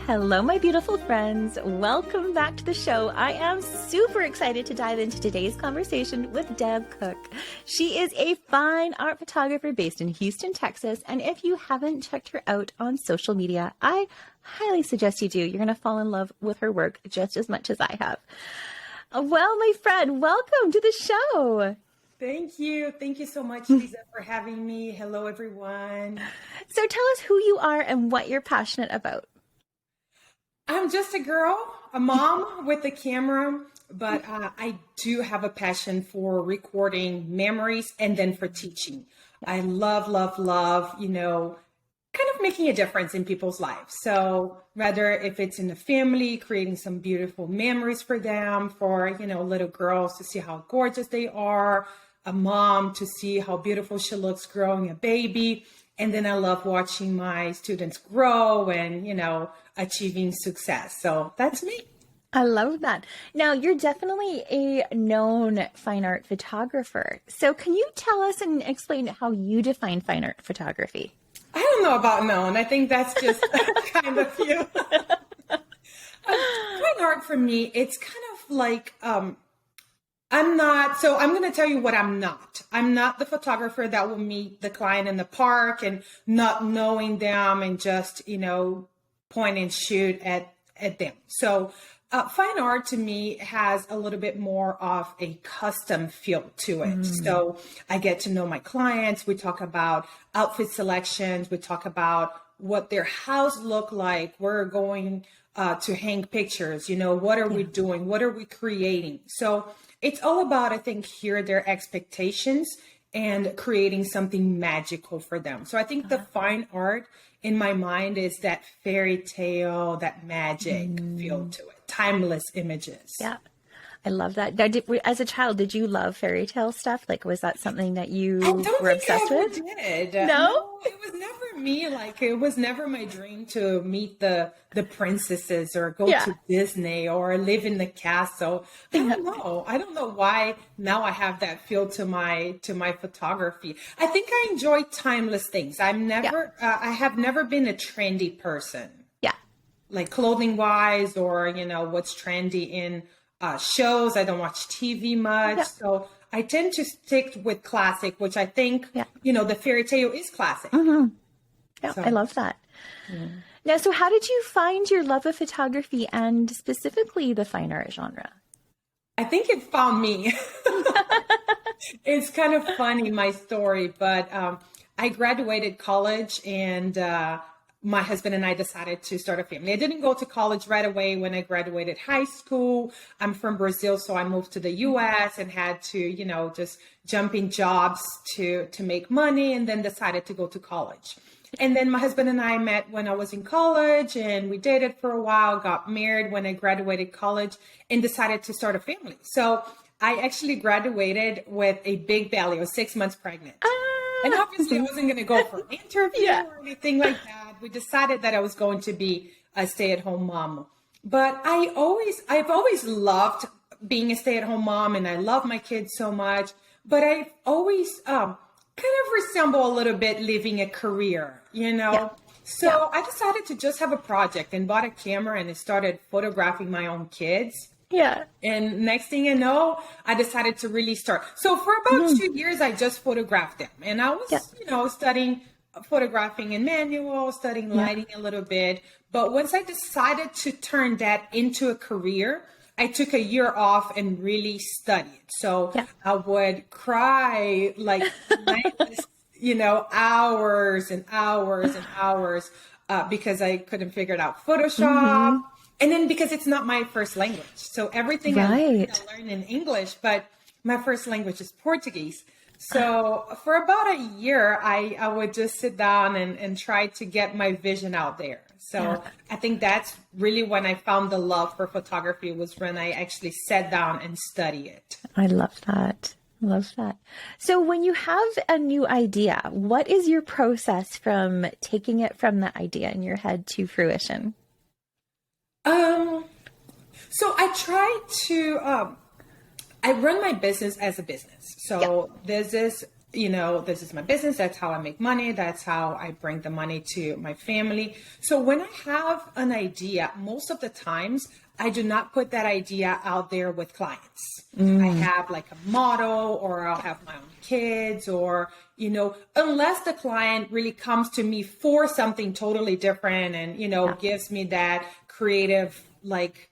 Hello, my beautiful friends. Welcome back to the show. I am super excited to dive into today's conversation with Deb Koch. She is a fine art photographer based in Houston, Texas. And if you haven't checked her out on social media, I highly suggest you do. You're going to fall in love with her work just as much as I have. Well, my friend, welcome to the show. Thank you. Thank you so much, Lisa, for having me. Hello, everyone. So tell us who you are and what you're passionate about. I'm just a girl, a mom with a camera, but I do have a passion for recording memories and then for teaching. I love, kind of making a difference in people's lives. So whether if it's in the family, creating some beautiful memories for them, for, little girls to see how gorgeous they are, a mom to see how beautiful she looks growing a baby. And then I love watching my students grow and, achieving success. So that's me. I love that. Now, you're definitely a known fine art photographer. So can you tell us and explain how you define fine art photography? I don't know about known. I think that's just kind of you. Fine art for me, it's kind of like, I'm going to tell you what I'm not. I'm not the photographer that will meet the client in the park and not knowing them and just, point and shoot at them. So fine art to me has a little bit more of a custom feel to it. So I get to know my clients. We talk about outfit selections. We talk about what their house look like. We're going to hang pictures. What are we doing? What are we creating? So it's all about, I think, hear their expectations and creating something magical for them. So I think the fine art in my mind is that fairy tale, that magic feel to it, timeless images. Yeah, I love that. Now, as a child, did you love fairy tale stuff? Like, was that something that you were obsessed with? Did. No, it was never me. Like, it was never my dream to meet the princesses or go to Disney or live in the castle. I don't know why now I have that feel to my photography. I think I enjoy timeless things. I have never been a trendy person. Yeah. Like clothing wise or, what's trendy in shows. I don't watch TV much. Yeah. So I tend to stick with classic, which I think, the fairy tale is classic. Mm-hmm. Yeah, so, I love that. Yeah. Now, so how did you find your love of photography and specifically the fine art genre? I think it found me. It's kind of funny, my story, but I graduated college and my husband and I decided to start a family. I didn't go to college right away when I graduated high school. I'm from Brazil, so I moved to the US and had to, just jump in jobs to make money and then decided to go to college. And then my husband and I met when I was in college and we dated for a while, got married when I graduated college and decided to start a family. So I actually graduated with a big belly. I was 6 months pregnant. And obviously I wasn't going to go for an interview or anything like that. We decided that I was going to be a stay-at-home mom. But I've always loved being a stay-at-home mom and I love my kids so much. But I've always kind of resemble a little bit living a career, So I decided to just have a project and bought a camera and I started photographing my own kids. Yeah. And next thing I know, I decided to really start. So for about 2 years, I just photographed them. And I was, studying photographing in manual, studying lighting a little bit. But once I decided to turn that into a career, I took a year off and really studied. So I would cry like hours and hours and hours because I couldn't figure it out. Photoshop. And then because it's not my first language. So everything I learned in English, but my first language is Portuguese. So for about a year, I would just sit down and try to get my vision out there. So I think that's really when I found the love for photography was when I actually sat down and studied it. I love that. Love that. So when you have a new idea, what is your process from taking it from the idea in your head to fruition? So I try to, I run my business as a business. So this is this is my business. That's how I make money. That's how I bring the money to my family. So when I have an idea, most of the times I do not put that idea out there with clients. I have like a model, or I'll have my own kids, or, unless the client really comes to me for something totally different and, gives me that creative, like,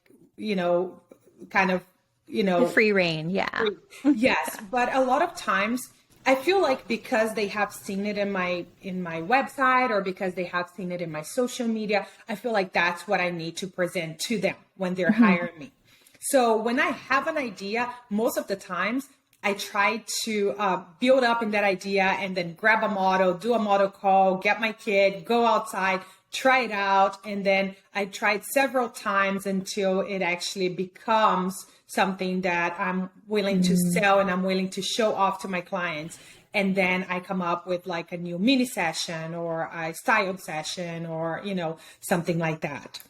kind of, The free reign. Yeah. Yes. But a lot of times I feel like because they have seen it in my website, or because they have seen it in my social media, I feel like that's what I need to present to them when they're hiring me. So when I have an idea, most of the times I try to build up in that idea and then grab a model, do a model call, get my kid, go outside, try it out. And then I tried several times until it actually becomes something that I'm willing to sell and I'm willing to show off to my clients. And then I come up with like a new mini session or a styled session, or, something like that.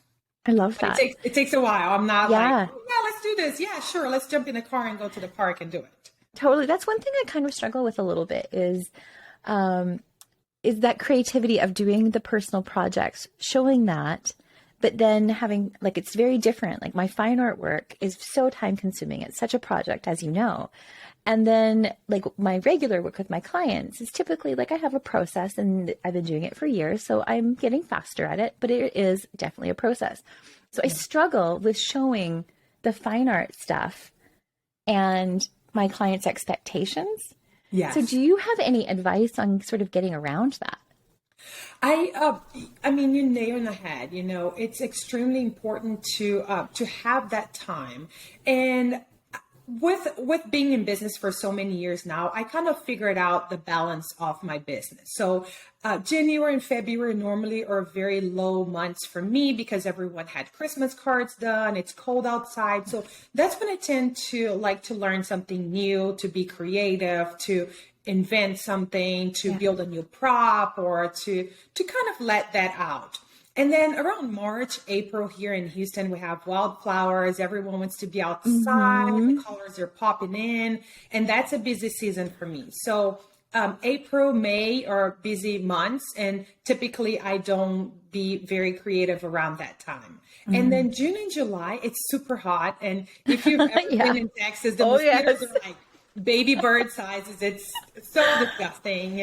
I love that. It takes a while. I'm not Yeah. like, yeah, let's do this. Yeah, sure. Let's jump in the car and go to the park and do it. Totally. That's one thing I kind of struggle with a little bit is that creativity of doing the personal projects, showing that, but then having, like, it's very different. Like, my fine art work is so time consuming. It's such a project, as you know. And then, like, my regular work with my clients is typically like I have a process, and I've been doing it for years, so I'm getting faster at it, but it is definitely a process. So I struggle with showing the fine art stuff and my clients' expectations. Yes. So do you have any advice on sort of getting around that? I mean, you nail on the head. It's extremely important to have that time. And with being in business for so many years now, I kind of figured out the balance of my business. So January and February normally are very low months for me because everyone had Christmas cards done. It's cold outside. So that's when I tend to like to learn something new, to be creative, to invent something, to build a new prop, or to kind of let that out. And then around March, April here in Houston, we have wildflowers. Everyone wants to be outside. The colors are popping in. And that's a busy season for me. So April, May are busy months. And typically I don't be very creative around that time. And then June and July, it's super hot. And if you've ever been in Texas, the mosquitoes are like baby bird sizes. It's so disgusting,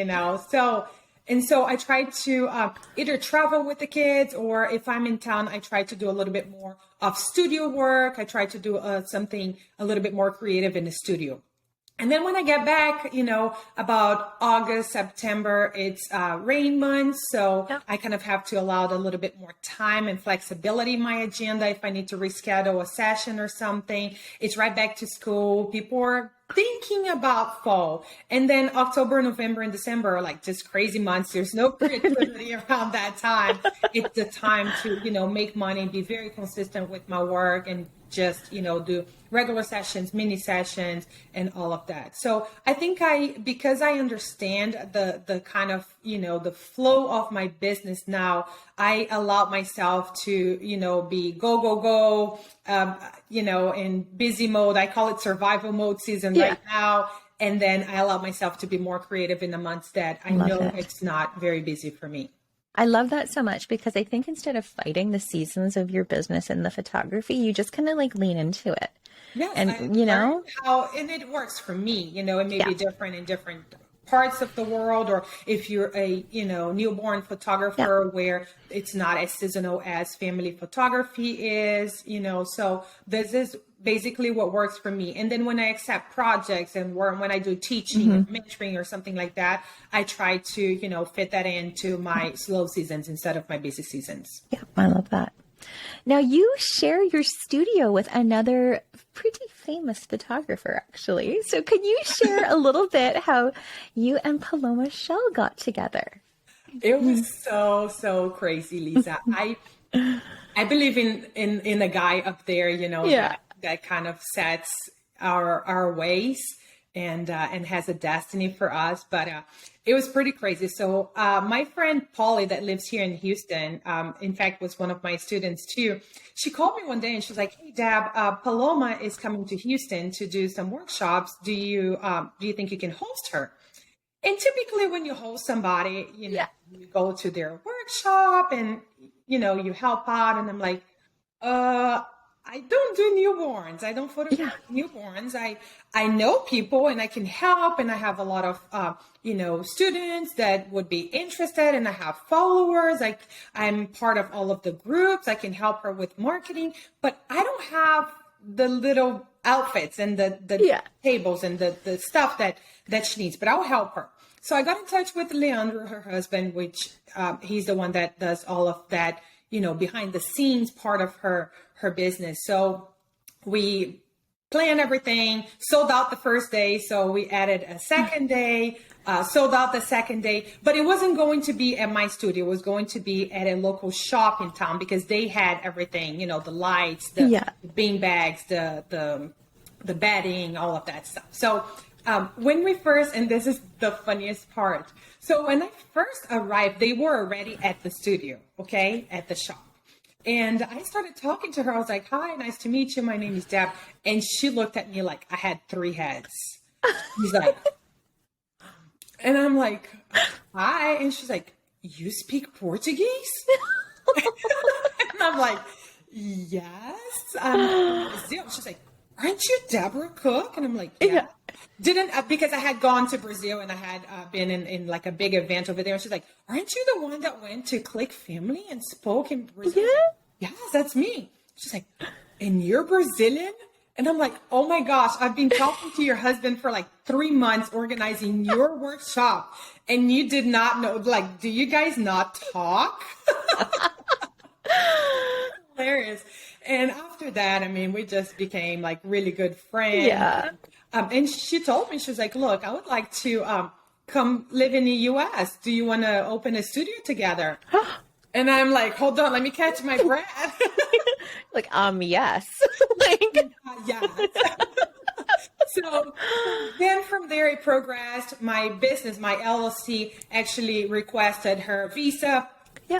So I try to either travel with the kids, or if I'm in town, I try to do a little bit more of studio work. I try to do something a little bit more creative in the studio. And then when I get back, about August, September, it's rain months. So I kind of have to allow a little bit more time and flexibility in my agenda. If I need to reschedule a session or something, it's right back to school. People are thinking about fall. And then October, November, and December are like just crazy months. There's no creativity around that time. It's the time to, make money, be very consistent with my work, and just, do regular sessions, mini sessions, and all of that. So I think because I understand the kind of, the flow of my business now, I allow myself to, be go, in busy mode. I call it survival mode season right now. And then I allow myself to be more creative in the months that I know it's not very busy for me. I love that so much, because I think instead of fighting the seasons of your business and the photography, you just kind of like lean into it. Yes, and and it works for me. It may be different in different parts of the world, or if you're a newborn photographer where it's not as seasonal as family photography is. So this is basically what works for me. And then when I accept projects and when I do teaching or mentoring or something like that, I try to fit that into my slow seasons instead of my busy seasons. Yeah, I love that. Now, you share your studio with another pretty famous photographer, actually. So can you share a little bit how you and Paloma Shell got together? It was so crazy, Lisa. I believe in a guy up there, that kind of sets our ways and has a destiny for us. But it was pretty crazy. So my friend Polly that lives here in Houston, in fact, was one of my students too. She called me one day and she was like, "Hey, Deb, Paloma is coming to Houston to do some workshops. Do you think you can host her?" And typically when you host somebody, Yeah. you go to their workshop and, you help out. And I'm like, I don't do newborns. I don't Yeah. photograph newborns. I know people and I can help. And I have a lot of, students that would be interested, and I have followers. I'm part of all of the groups. I can help her with marketing, but I don't have the little outfits and the Yeah. tables and the stuff that she needs, but I'll help her. So I got in touch with Leandro, her husband, which he's the one that does all of that, behind the scenes part of her business. So we planned everything, sold out the first day. So we added a second day, sold out the second day, but it wasn't going to be at my studio. It was going to be at a local shop in town because they had everything, the lights, the bean bags, the bedding, all of that stuff. So when we first, and this is the funniest part. So when I first arrived, they were already at the studio, okay, at the shop. And I started talking to her. I was like, hi, nice to meet you. My name is Deb. And she looked at me like I had 3 heads. She's like, and I'm like, hi. And she's like, you speak Portuguese? And I'm like, yes. She's like, aren't you Deborah Koch? And I'm like, yeah. Because I had gone to Brazil and I had been in like a big event over there. And she's like, aren't you the one that went to Click Family and spoke in Brazil? Yeah. Yes, that's me. She's like, and you're Brazilian? And I'm like, oh my gosh, I've been talking to your husband for like 3 months organizing your workshop. And you did not know, like, do you guys not talk? Hilarious. And after that, I mean, we just became like really good friends. Yeah. And she told me, she was like, look, I would like to come live in the US. Do you want to open a studio together? And I'm like, hold on, let me catch my breath. Like, yes. Like, yeah. So then from there, it progressed. My business, my LLC, actually requested her visa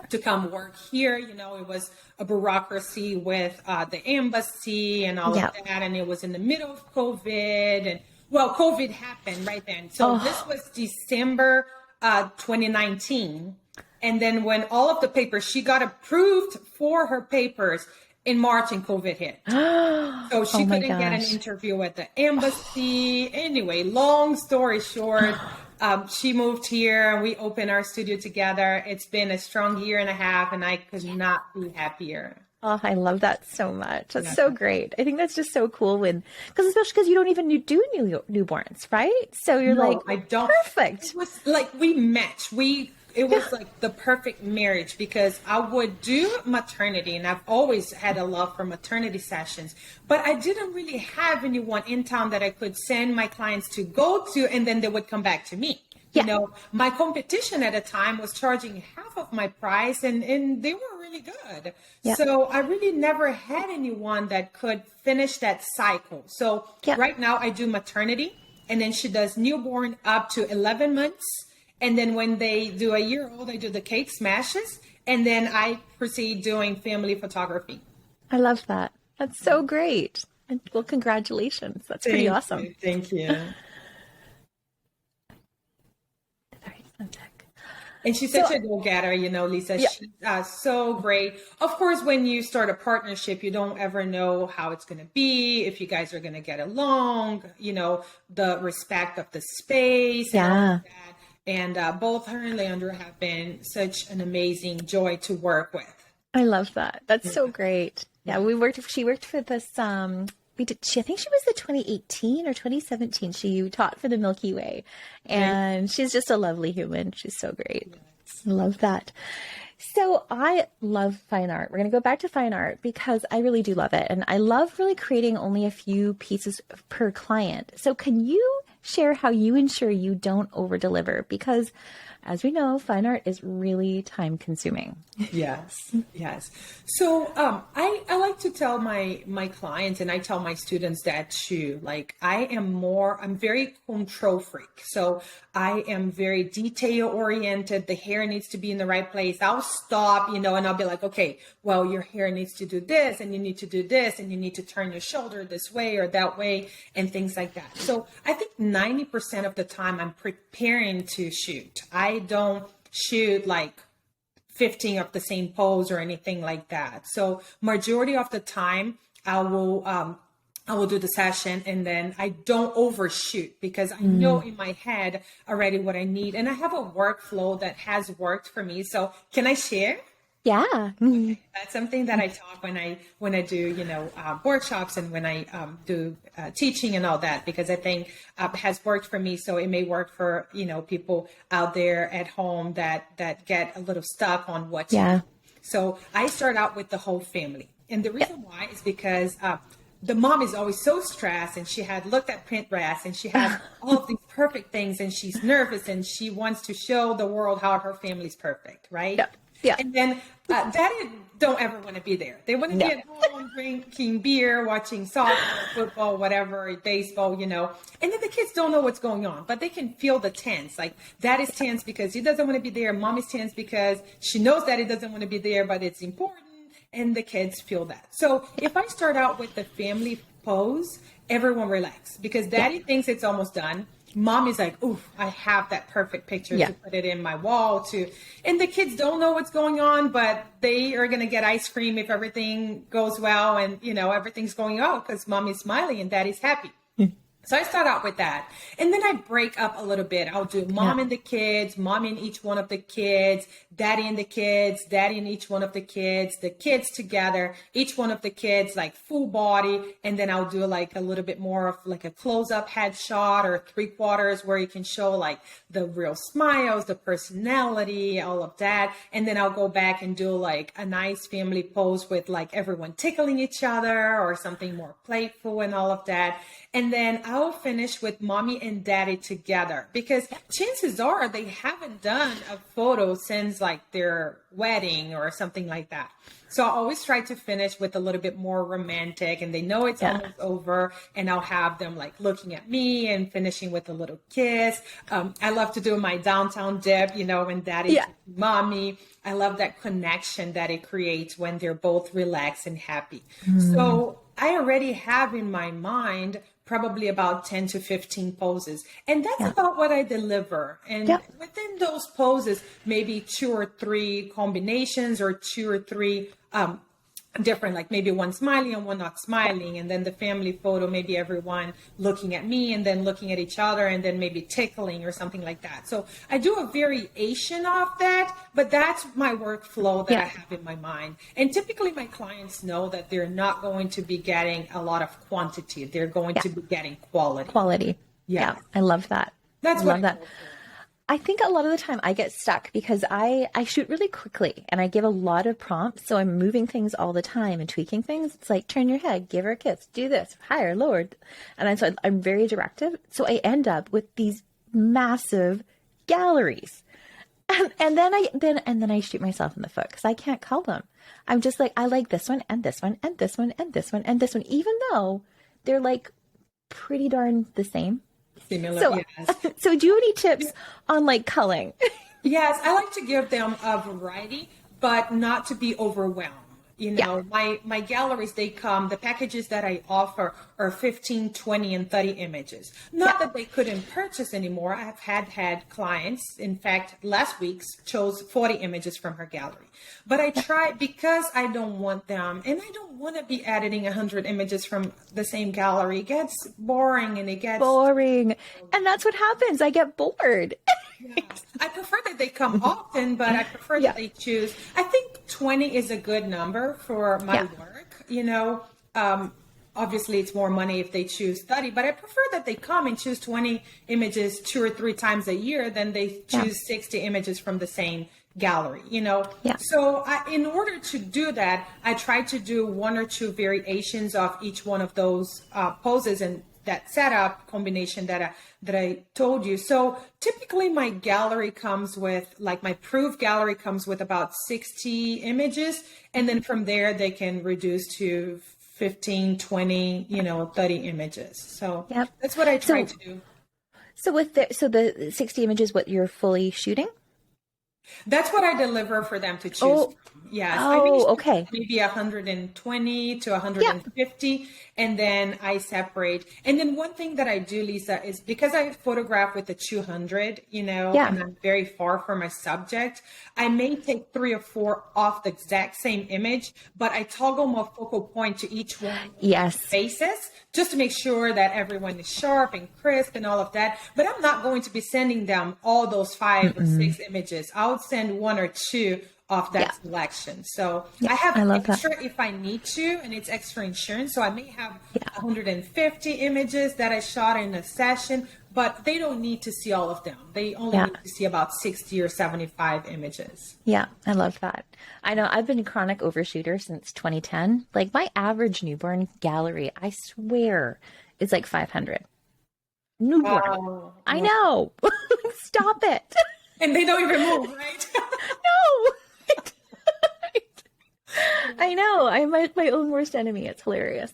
to come work here. It was a bureaucracy with the embassy and all of that. And it was in the middle of COVID. And well, COVID happened right then. So this was December 2019. And then when all of the papers, she got approved for her papers in March and COVID hit. So she couldn't get an interview at the embassy. Anyway, long story short, she moved here and we opened our studio together. It's been a strong 1.5 years and I could not be happier. Oh, I love that so much. That's so great. I think that's just so cool especially because you don't even do newborns, right? So you're I don't. Perfect. It was like we matched. It was like the perfect marriage because I would do maternity and I've always had a love for maternity sessions, but I didn't really have anyone in town that I could send my clients to go to and then they would come back to me. My competition at the time was charging half of my price and they were really good. So I really never had anyone that could finish that cycle. So right now I do maternity and then she does newborn up to 11 months. And then when they do a 1-year-old, I do the cake smashes. And then I proceed doing family photography. I love that. That's so great. And well, congratulations. That's pretty awesome. Thank you. And she's such a go-getter, Lisa. She's so great. Of course, when you start a partnership, you don't ever know how it's going to be, if you guys are going to get along, the respect of the space and all of that. And both her and Leandro have been such an amazing joy to work with. I love that. That's so great. Yeah, she worked for this, I think she was the 2018 or 2017. She taught for the Milky Way. And she's just a lovely human. She's so great. Yes. I love that. So I love fine art. We're going to go back to fine art because I really do love it. And I love really creating only a few pieces per client. So can you share how you ensure you don't over deliver? Because as we know, fine art is really time consuming. Yes. So I like to tell my clients and I tell my students that too, like I'm very control freak. So I am very detail oriented. The hair needs to be in the right place. I'll stop, and I'll be like, okay, well, your hair needs to do this and you need to do this and you need to turn your shoulder this way or that way and things like that. So I think 90% of the time I'm preparing to shoot. I don't shoot like 15 of the same pose or anything like that. So majority of the time I will do the session, and then I don't overshoot because I know in my head already what I need. And I have a workflow that has worked for me. So can I share? Yeah. That's something that I talk when I do, workshops and when I do teaching and all that, because I think has worked for me. So it may work for, people out there at home that get a little stuck on what to do. So I start out with the whole family. And the reason why is because the mom is always so stressed, and she had looked at Pinterest and she has all of these perfect things, and she's nervous and she wants to show the world how her family's perfect, right? Yeah. And then daddy don't ever want to be there. They want to be at home drinking beer, watching soccer, football, whatever, baseball, And then the kids don't know what's going on, but they can feel the tense. Like daddy's tense because he doesn't want to be there. Mommy's tense because she knows daddy doesn't want to be there, but it's important. And the kids feel that. So if I start out with the family pose, everyone relax because daddy thinks it's almost done. Mom is like, ooh, I have that perfect picture to put it in my wall and the kids don't know what's going on, but they are going to get ice cream if everything goes well and, everything's going well because mom is smiling and daddy's happy. So I start out with that. And then I break up a little bit. I'll do mom and the kids, mom and each one of the kids, daddy and the kids, daddy and each one of the kids together, each one of the kids, like full body. And then I'll do like a little bit more of like a close-up headshot or 3/4 where you can show like the real smiles, the personality, all of that. And then I'll go back and do like a nice family pose with like everyone tickling each other or something more playful and all of that. And then I'll finish with mommy and daddy together because chances are they haven't done a photo since like their wedding or something like that. So I always try to finish with a little bit more romantic and they know it's almost over, and I'll have them like looking at me and finishing with a little kiss. I love to do my downtown dip, when daddy, mommy. I love that connection that it creates when they're both relaxed and happy. So I already have in my mind probably about 10 to 15 poses. And that's about what I deliver. And within those poses, maybe 2 or 3 combinations or 2 or 3 different, like maybe one smiling and one not smiling. And then the family photo, maybe everyone looking at me and then looking at each other and then maybe tickling or something like that. So I do a variation of that, but that's my workflow that I have in my mind. And typically my clients know that they're not going to be getting a lot of quantity. They're going to be getting quality. Yeah. I love that. That's what I love that. I think a lot of the time I get stuck because I shoot really quickly and I give a lot of prompts. So I'm moving things all the time and tweaking things. It's like, turn your head, give her a kiss, do this, higher, lower. And so I'm very directive. So I end up with these massive galleries. And then I shoot myself in the foot because I can't cull them. I'm just like, I like this one and this one and this one and this one and this one, even though they're like pretty darn the same. Similar, so, so do you have any tips on like culling? Yes, I like to give them a variety, but not to be overwhelmed. My galleries, the packages that I offer are 15, 20, and 30 images. Not that they couldn't purchase anymore. I've had clients, in fact, last week chose 40 images from her gallery. But I try because I don't want them, and I don't want to be editing 100 images from the same gallery. It gets boring and And that's what happens. I get bored. I prefer that they come often, but I prefer that they choose. I think 20 is a good number for my work. Obviously it's more money if they choose 30, but I prefer that they come and choose 20 images 2 or 3 times a year than they choose 60 images from the same gallery, So in order to do that, I try to do 1 or 2 variations of each one of those poses and that setup combination that I told you. So typically my gallery comes with, like my proof gallery comes with about 60 images. And then from there, they can reduce to 15, 20, 30 images. So that's what I try to do. So the 60 images, what you're fully shooting? That's what I deliver for them to choose. Oh, Yes, I Oh, usually okay. maybe 120 to Yeah. 150, and then I separate. And then one thing that I do, Lisa, is because I photograph with the 200, Yeah. and I'm very far from my subject, I may take 3 or 4 off the exact same image, but I toggle my focal point to each one of the Yes. faces just to make sure that everyone is sharp and crisp and all of that. But I'm not going to be sending them all those 5 or 6 images. I'll send 1 or 2 of that Yeah. selection. So Yeah, I have I love that. extra if I need to, and it's extra insurance. So I may have Yeah. 150 images that I shot in a session, but they don't need to see all of them. They only Yeah. need to see about 60 or 75 images. Yeah, I love that. I know I've been a chronic overshooter since 2010. Like my average newborn gallery, I swear, is like 500. Newborn. Oh, I know. Stop it. and they don't even move, right? No. I know. I'm my own worst enemy. It's hilarious.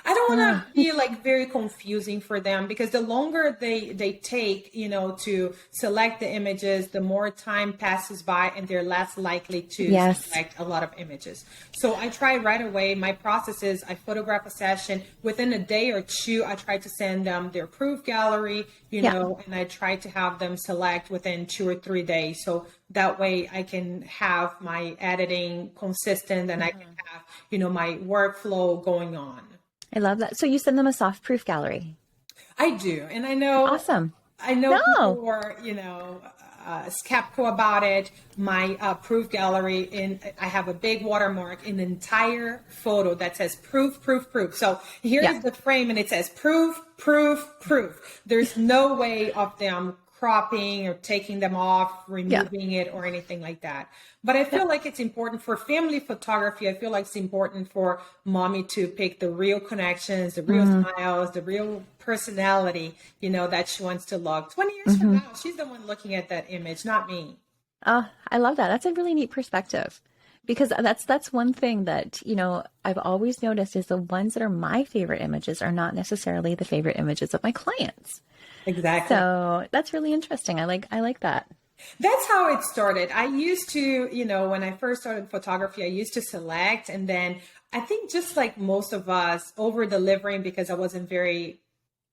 I don't want to be like very confusing for them, because the longer they take, to select the images, the more time passes by and they're less likely to Yes. select a lot of images. So I try right away. My process is I photograph a session within a day or two. I try to send them their proof gallery, and I try to have them select within 2 or 3 days. So that way I can have my editing consistent and I can have, my workflow going on. I love that. So you send them a soft proof gallery. I do. And I know, Awesome. people No. who are, skeptical about it. My proof gallery, I have a big watermark in the entire photo that says proof, proof, proof. So here's Yeah. the frame and it says proof, proof, proof. There's no way of them cropping or taking them off, removing it or anything like that. But I feel like it's important for family photography. I feel like it's important for mommy to pick the real connections, the real smiles, the real personality, that she wants to look. 20 years from now, she's the one looking at that image, not me. Oh, I love that. That's a really neat perspective, because that's one thing that, I've always noticed is the ones that are my favorite images are not necessarily the favorite images of my clients. Exactly. So that's really interesting. I like that. That's how it started. I used to, when I first started photography, I used to select, and then I think just like most of us, over delivering because I wasn't very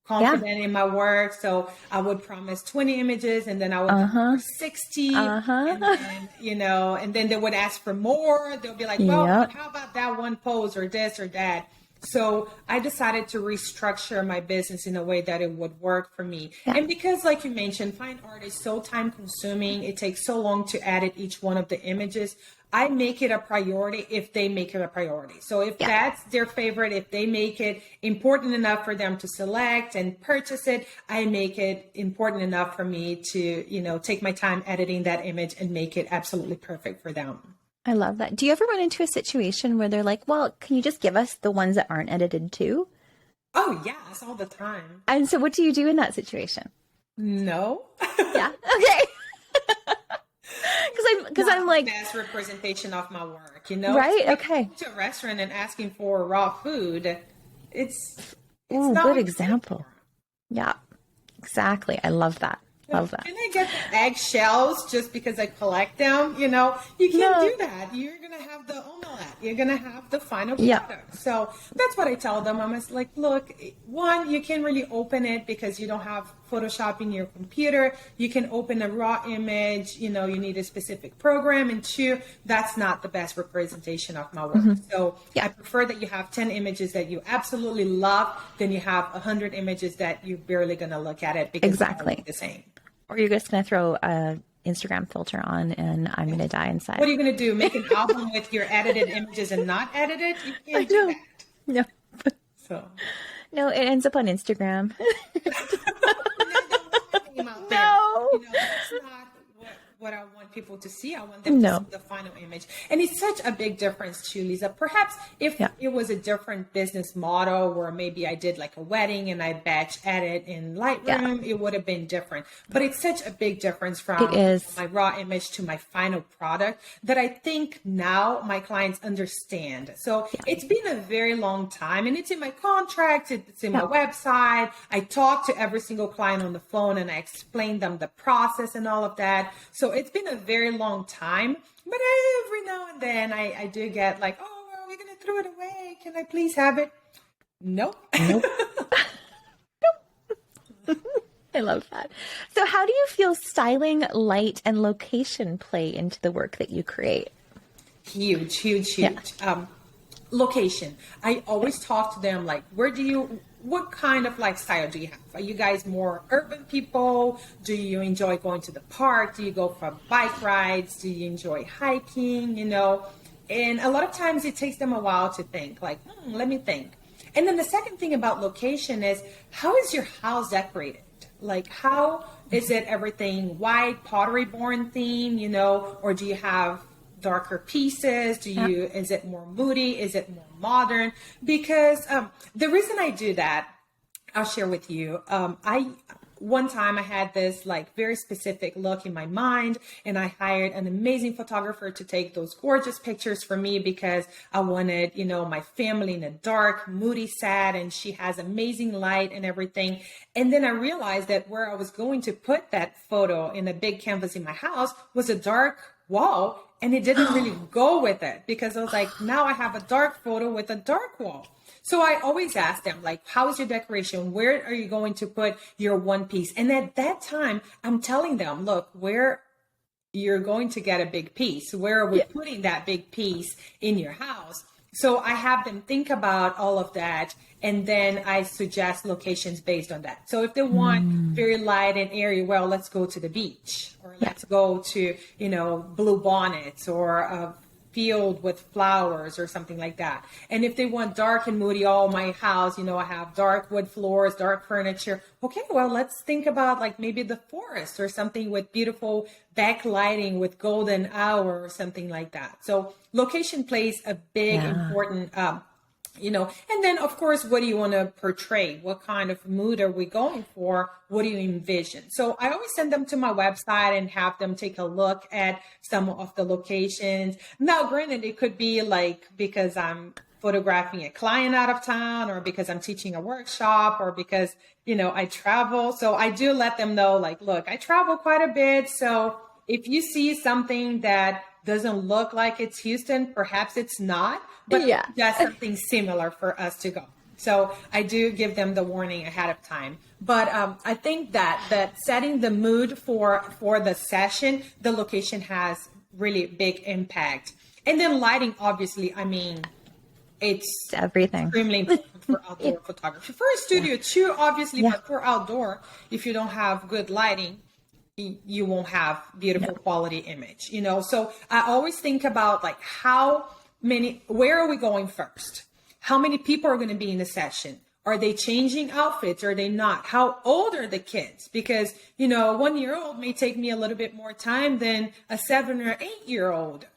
confident in my work. So I would promise 20 images and then I would do 60 and then, and then they would ask for more. They'll be like, well, how about that one pose or this or that? So I decided to restructure my business in a way that it would work for me. Yeah. And because, like you mentioned, fine art is so time consuming, it takes so long to edit each one of the images. I make it a priority if they make it a priority. So if that's their favorite, if they make it important enough for them to select and purchase it, I make it important enough for me to, take my time editing that image and make it absolutely perfect for them. I love that. Do you ever run into a situation where they're like, well, can you just give us the ones that aren't edited too? Oh, yes, all the time. And so what do you do in that situation? No. Yeah. Okay. Because I'm like, best representation of my work, Right? Like, okay. To a restaurant and asking for raw food, it's Ooh, not good example. Yeah, exactly. I love that. Love that. Can I get the eggshells just because I collect them? You can't do that. You're going to have the omelette. You're going to have the final product. So that's what I tell them. I'm just like, look, one, you can't really open it because you don't have Photoshop in your computer. You can open a raw image. You need a specific program. And two, that's not the best representation of my work. So I prefer that you have 10 images that you absolutely love than you have 100 images that you're barely going to look at it because they look the same. Or you're just going to throw an Instagram filter on and I'm going to die inside. What are you going to do? Make an album with your edited images and not edited? You can't do that. No. No, it ends up on Instagram. No. That's not what I want people to see. I want them to see the final image. And it's such a big difference too, Lisa. Perhaps if it was a different business model where maybe I did like a wedding and I batch edit in Lightroom, it would have been different. But it's such a big difference from my raw image to my final product that I think now my clients understand. So it's been a very long time and it's in my contract. It's in my website. I talk to every single client on the phone and I explain them the process and all of that. So So it's been a very long time, but every now and then I do get like, oh, well, we're going to throw it away. Can I please have it? Nope. Nope. I love that. So how do you feel styling, light, and location play into the work that you create? Huge. Yeah. Location. I always talk to them like, what kind of lifestyle do you have? Are you guys more urban people? Do you enjoy going to the park? Do you go for bike rides? Do you enjoy hiking? And a lot of times it takes them a while to think like, let me think. And then the second thing about location is, how is your house decorated? Like, how is it everything white, pottery born theme, or do you have darker pieces? Is it more moody? Is it more modern? Because the reason I do that, I'll share with you. One time I had this like very specific look in my mind, and I hired an amazing photographer to take those gorgeous pictures for me because I wanted, my family in a dark, moody, sad, and she has amazing light and everything. And then I realized that where I was going to put that photo in a big canvas in my house was a dark wall, and it didn't really go with it because I was like, now I have a dark photo with a dark wall. So I always ask them, like, how's your decoration? Where are you going to put your one piece? And at that time, I'm telling them, look, where you're going to get a big piece. Where are we putting that big piece in your house? So I have them think about all of that. And then I suggest locations based on that. So if they want very light and airy, well, let's go to the beach, or let's go to, Blue Bonnets, or a field with flowers or something like that. And if they want dark and moody, my house, I have dark wood floors, dark furniture. Okay, well, let's think about like maybe the forest or something with beautiful backlighting with golden hour or something like that. So location plays a big, important, and then of course, what do you want to portray? What kind of mood are we going for? What do you envision? So I always send them to my website and have them take a look at some of the locations. Now, granted, it could be like because I'm photographing a client out of town, or because I'm teaching a workshop, or because, I travel. So I do let them know, like, look, I travel quite a bit. So if you see something that doesn't look like it's Houston, perhaps it's not, but that's something similar for us to go. So I do give them the warning ahead of time. But I think that setting the mood for the session, the location has really big impact. And then lighting, obviously, it's everything. Extremely important for outdoor photography. For a studio too, obviously, but for outdoor, if you don't have good lighting, you won't have beautiful quality image, So I always think about like where are we going first? How many people are going to be in the session? Are they changing outfits? Are they not? How old are the kids? Because, a 1-year-old may take me a little bit more time than a 7 or 8-year-old.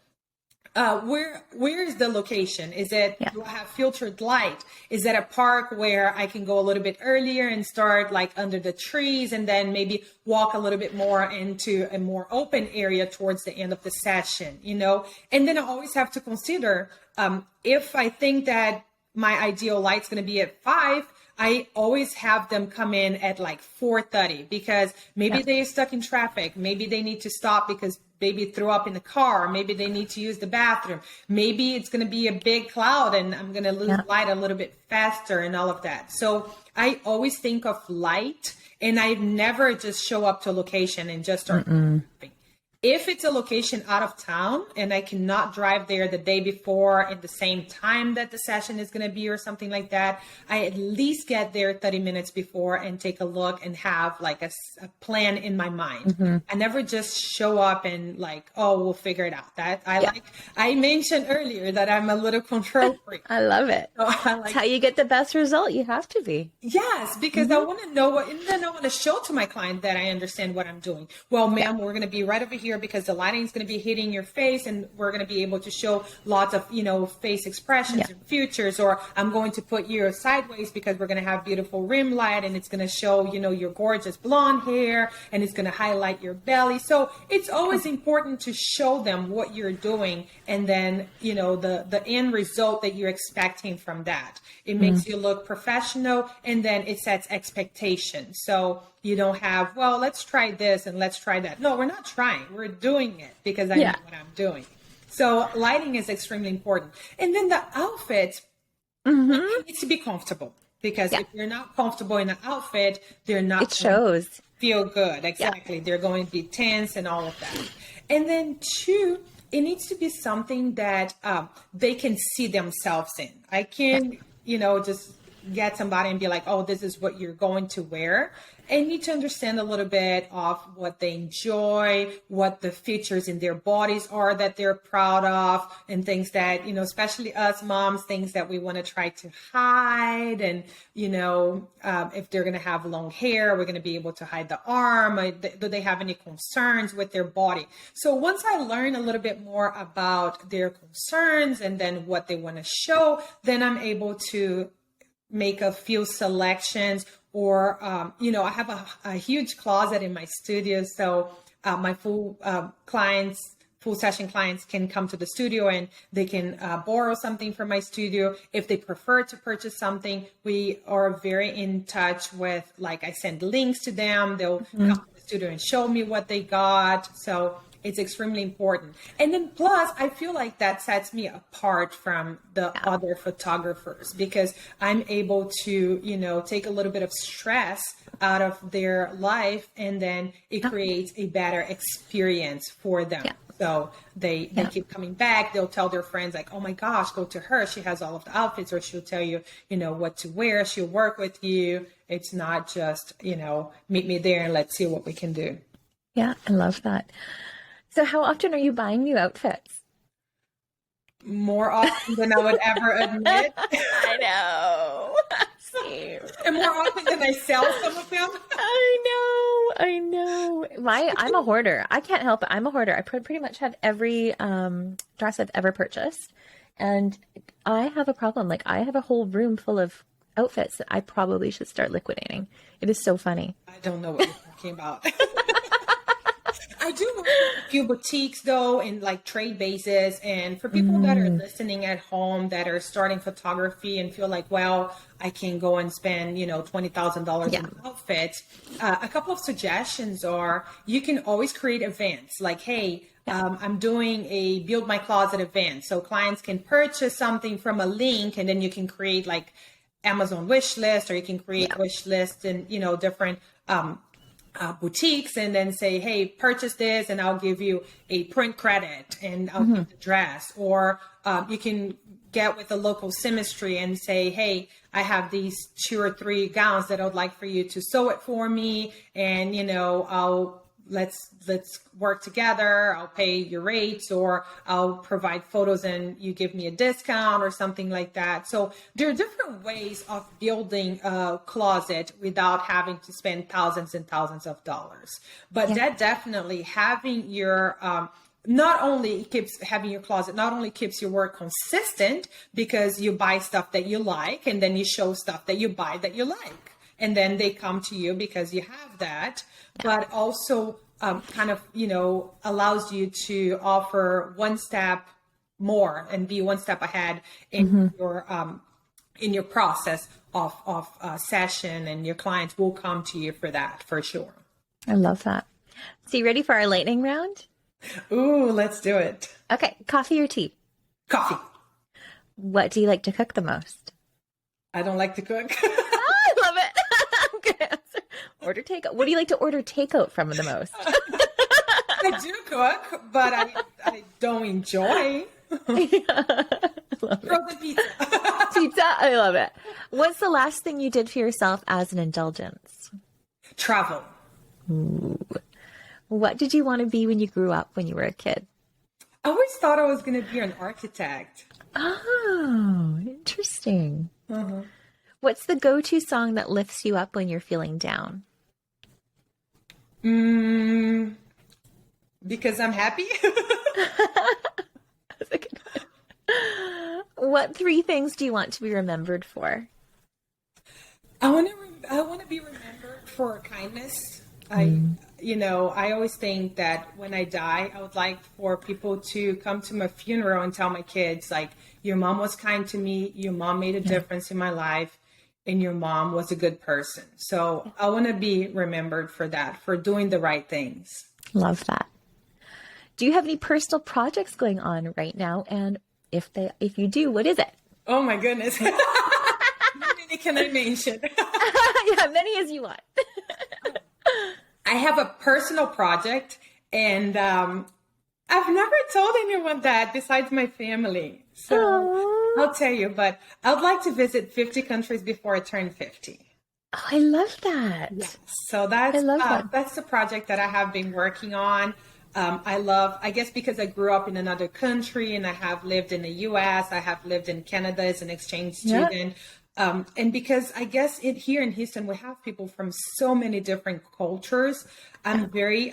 Where is the location? Is it, do I have filtered light? Is that a park where I can go a little bit earlier and start like under the trees, and then maybe walk a little bit more into a more open area towards the end of the session, And then I always have to consider, if I think that my ideal light's going to be at 5, I always have them come in at like 4:30, because maybe they're stuck in traffic. Maybe they need to stop because baby threw up in the car. Maybe they need to use the bathroom. Maybe it's going to be a big cloud and I'm going to lose light a little bit faster and all of that. So I always think of light, and I never just show up to a location and just start. If it's a location out of town and I cannot drive there the day before at the same time that the session is going to be or something like that, I at least get there 30 minutes before and take a look and have like a plan in my mind. I never just show up and like, oh, we'll figure it out. That I mentioned earlier that I'm a little control freak. I love it. So that's how you get the best result. You have to be. Yes, because I want to know what, and then I want to show to my client that I understand what I'm doing. Well, ma'am, we're going to be right over here because the lighting is going to be hitting your face, and we're going to be able to show lots of, face expressions and features, or I'm going to put you sideways because we're going to have beautiful rim light, and it's going to show, your gorgeous blonde hair, and it's going to highlight your belly. So it's always important to show them what you're doing, and then, the end result that you're expecting from that. It makes you look professional, and then it sets expectations. So you don't have, well, let's try this and let's try that. No, we're not trying. overdoing it because I know what I'm doing. So lighting is extremely important. And then the outfit, it needs to be comfortable, because if you're not comfortable in the outfit, they're not It shows. feel good. Exactly. They're going to be tense and all of that. And then two, it needs to be something that they can see themselves in. I can, just get somebody and be like, oh, this is what you're going to wear. And need to understand a little bit of what they enjoy, what the features in their bodies are that they're proud of, and things that, especially us moms, things that we want to try to hide. And, if they're going to have long hair, we're going to be able to hide the arm. Do they have any concerns with their body? So once I learn a little bit more about their concerns and then what they want to show, then I'm able to make a few selections. Or, I have a huge closet in my studio. So my full session clients can come to the studio and they can borrow something from my studio. If they prefer to purchase something, we are very in touch with, like, I send links to them. They'll come to the studio and show me what they got. So it's extremely important. And then plus, I feel like that sets me apart from the other photographers, because I'm able to, take a little bit of stress out of their life, and then it creates a better experience for them. Yeah. So they keep coming back. They'll tell their friends, like, oh my gosh, go to her. She has all of the outfits, or she'll tell you, what to wear. She'll work with you. It's not just, meet me there and let's see what we can do. Yeah, I love that. So how often are you buying new outfits? More often than I would ever admit. I know. Same. And more often than I sell some of them. I know. I'm a hoarder. I can't help it. I'm a hoarder. I pretty much have every dress I've ever purchased. And I have a problem. Like, I have a whole room full of outfits that I probably should start liquidating. It is so funny. I don't know what you're talking about. I do work with a few boutiques, though, in like trade bases. And for people that are listening at home that are starting photography and feel like, well, I can go and spend, $20,000 in outfits. A couple of suggestions are, you can always create events like, hey, I'm doing a build my closet event. So clients can purchase something from a link, and then you can create like Amazon wish list, or you can create wish lists in, different boutiques, and then say, hey, purchase this and I'll give you a print credit and I'll give the dress. Or you can get with the local symmetry and say, hey, I have these 2 or 3 gowns that I would like for you to sew it for me. And, let's work together. I'll pay your rates, or I'll provide photos and you give me a discount or something like that. So there are different ways of building a closet without having to spend thousands and thousands of dollars. But that definitely, having your, not only keeps having your closet, not only keeps your work consistent, because you buy stuff that you like, and then you show stuff that you buy that you like. And then they come to you because you have that, but also allows you to offer one step more and be one step ahead in your process of session, and your clients will come to you for that, for sure. I love that. So you ready for our lightning round? Ooh, let's do it. Okay. Coffee or tea? Coffee. What do you like to cook the most? I don't like to cook. I love it. Good answer. Order takeout. What do you like to order takeout from the most? I do cook, but I don't enjoy. Frozen pizza. Pizza? I love it. What's the last thing you did for yourself as an indulgence? Travel. Ooh. What did you want to be when you grew up, when you were a kid? I always thought I was going to be an architect. Oh, interesting. What's the go-to song that lifts you up when you're feeling down? Because I'm happy. That's a good one. What 3 things do you want to be remembered for? I want to be remembered for kindness. I always think that when I die, I would like for people to come to my funeral and tell my kids, like, your mom was kind to me, your mom made a difference in my life, and your mom was a good person. So I want to be remembered for that, for doing the right things. Love that. Do you have any personal projects going on right now? And if you do, what is it? Oh my goodness. How many can I mention? Yeah, many as you want. I have a personal project, and I've never told anyone that besides my family. So Aww. I'll tell you, but I'd like to visit 50 countries before I turn 50. Oh, I love that. Yes. So that's the project that I have been working on. I guess because I grew up in another country and I have lived in the US, I have lived in Canada as an exchange student. And because I guess here in Houston, we have people from so many different cultures. I'm very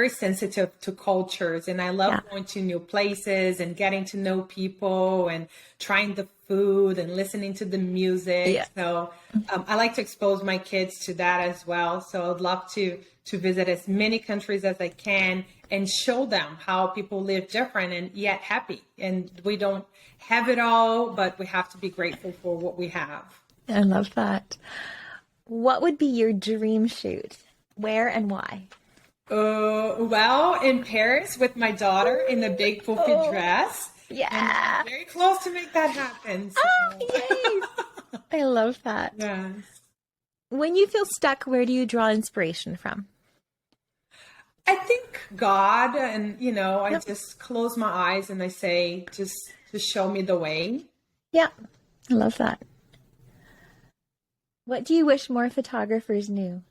sensitive to cultures, and I love going to new places and getting to know people and trying the food and listening to the music. Yeah. So I like to expose my kids to that as well. So I'd love to visit as many countries as I can and show them how people live different and yet happy. And we don't have it all, but we have to be grateful for what we have. I love that. What would be your dream shoot? Where and why? Well, in Paris with my daughter in a big poofy dress. Yeah. And I'm very close to make that happen. So. Oh, yay. I love that. Yes. When you feel stuck, where do you draw inspiration from? I think God, and I just close my eyes and I say, just show me the way. Yeah, I love that. What do you wish more photographers knew?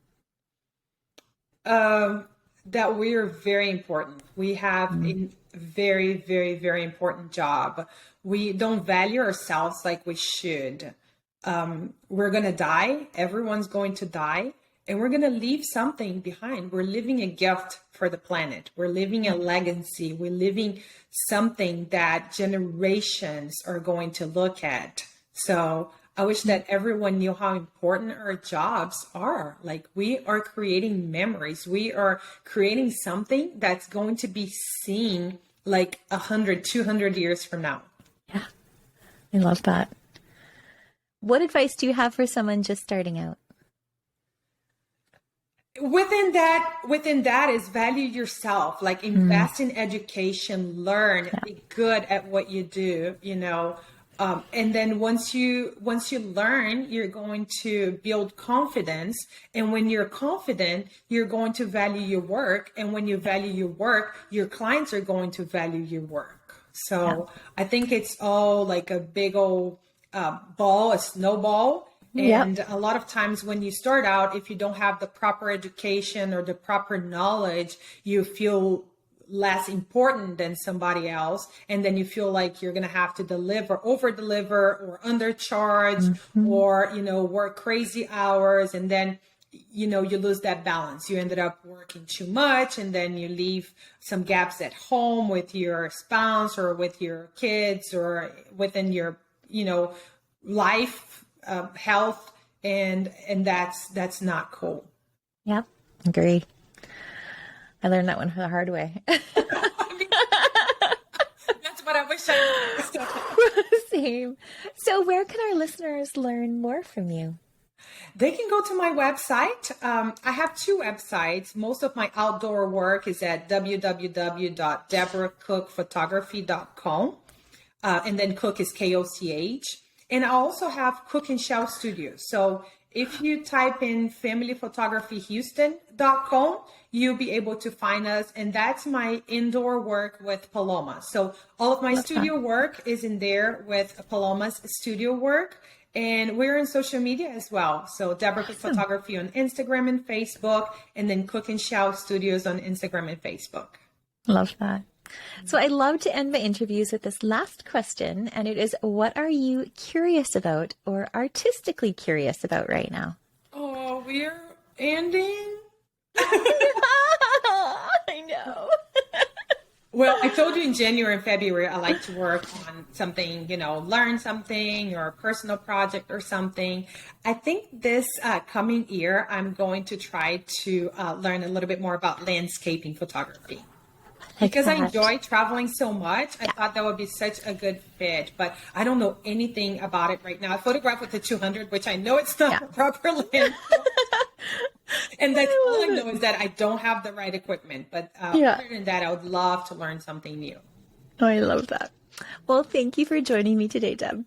That we are very important. We have a very, very, very important job. We don't value ourselves like we should. We're going to die. Everyone's going to die. And we're going to leave something behind. We're leaving a gift for the planet. We're leaving a legacy. We're leaving something that generations are going to look at. So I wish that everyone knew how important our jobs are. Like, we are creating memories. We are creating something that's going to be seen like 100, 200 years from now. Yeah, I love that. What advice do you have for someone just starting out? Within that is value yourself, like invest in education, learn, be good at what you do, and then once you learn, you're going to build confidence. And when you're confident, you're going to value your work. And when you value your work, your clients are going to value your work. So I think it's all like a big old ball, a snowball. And a lot of times when you start out, if you don't have the proper education or the proper knowledge, you feel less important than somebody else. And then you feel like you're going to have to over deliver or undercharge or, work crazy hours. And then, you lose that balance. You ended up working too much, and then you leave some gaps at home with your spouse or with your kids or within your, life, health. And that's not cool. Yep. Agree. I learned that one the hard way. That's what I wish I knew. Same. So where can our listeners learn more from you? They can go to my website. I have two websites. Most of my outdoor work is at www.deborahkochphotography.com. And then Koch is Koch. And I also have Cook and Shell Studios. So if you type in familyphotographyhouston.com, you'll be able to find us. And that's my indoor work with Paloma. So all of my studio work is in there with Paloma's studio work. And we're in social media as well. So Deborah Koch Photography on Instagram and Facebook, and then Cook and Shell Studios on Instagram and Facebook. Love that. So I love to end my interviews with this last question, and it is, what are you curious about or artistically curious about right now? Oh, we're ending? I know. Well, I told you in January and February, I like to work on something, learn something or a personal project or something. I think this coming year, I'm going to try to learn a little bit more about landscaping photography. Because I enjoy traveling so much, I thought that would be such a good fit, but I don't know anything about it right now. I photograph with the 200, which I know it's not the proper lens. And that's all I know is that I don't have the right equipment. But other than that, I would love to learn something new. Oh, I love that. Well, thank you for joining me today, Deb.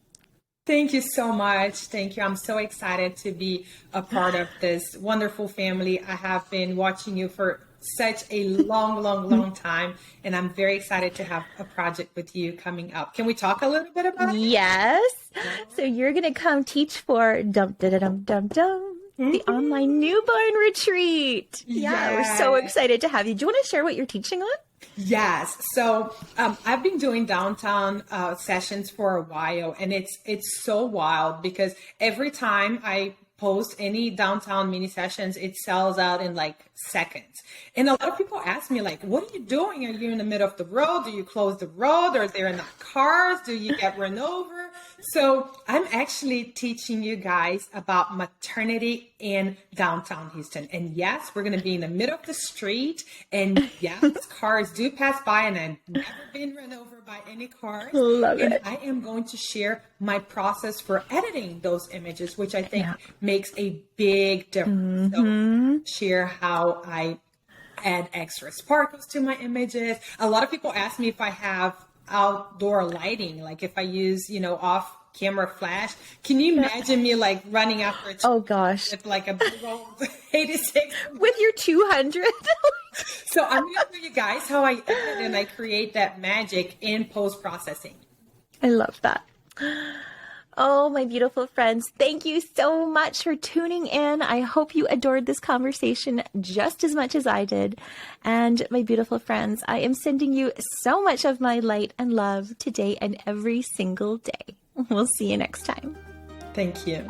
Thank you so much. Thank you. I'm so excited to be a part of this wonderful family. I have been watching you for such a long time, and I'm very excited to have a project with you coming up. Can we talk a little bit about it? Yes. So you're going to come teach for the online newborn retreat. Yeah, we're so excited to have you. Do you want to share what you're teaching on? Yes. So I've been doing downtown sessions for a while, and it's so wild because every time I post any downtown mini sessions, it sells out in like seconds. And a lot of people ask me, like, what are you doing? Are you in the middle of the road? Do you close the road? Or are there not cars? Do you get run over? So I'm actually teaching you guys about maternity in downtown Houston. And yes, we're going to be in the middle of the street. And yes, cars do pass by, and I've never been run over by any cars. Love it. I am going to share my process for editing those images, which I think makes a big difference. So share how I add extra sparkles to my images. A lot of people ask me if I have outdoor lighting, like if I use, off camera flash. Can you imagine me like running after a with like a big old 86 with your 200? So I'm going to show you guys how I edit and I create that magic in post-processing. I love that. Oh, my beautiful friends, thank you so much for tuning in. I hope you adored this conversation just as much as I did. And my beautiful friends, I am sending you so much of my light and love today and every single day. We'll see you next time. Thank you.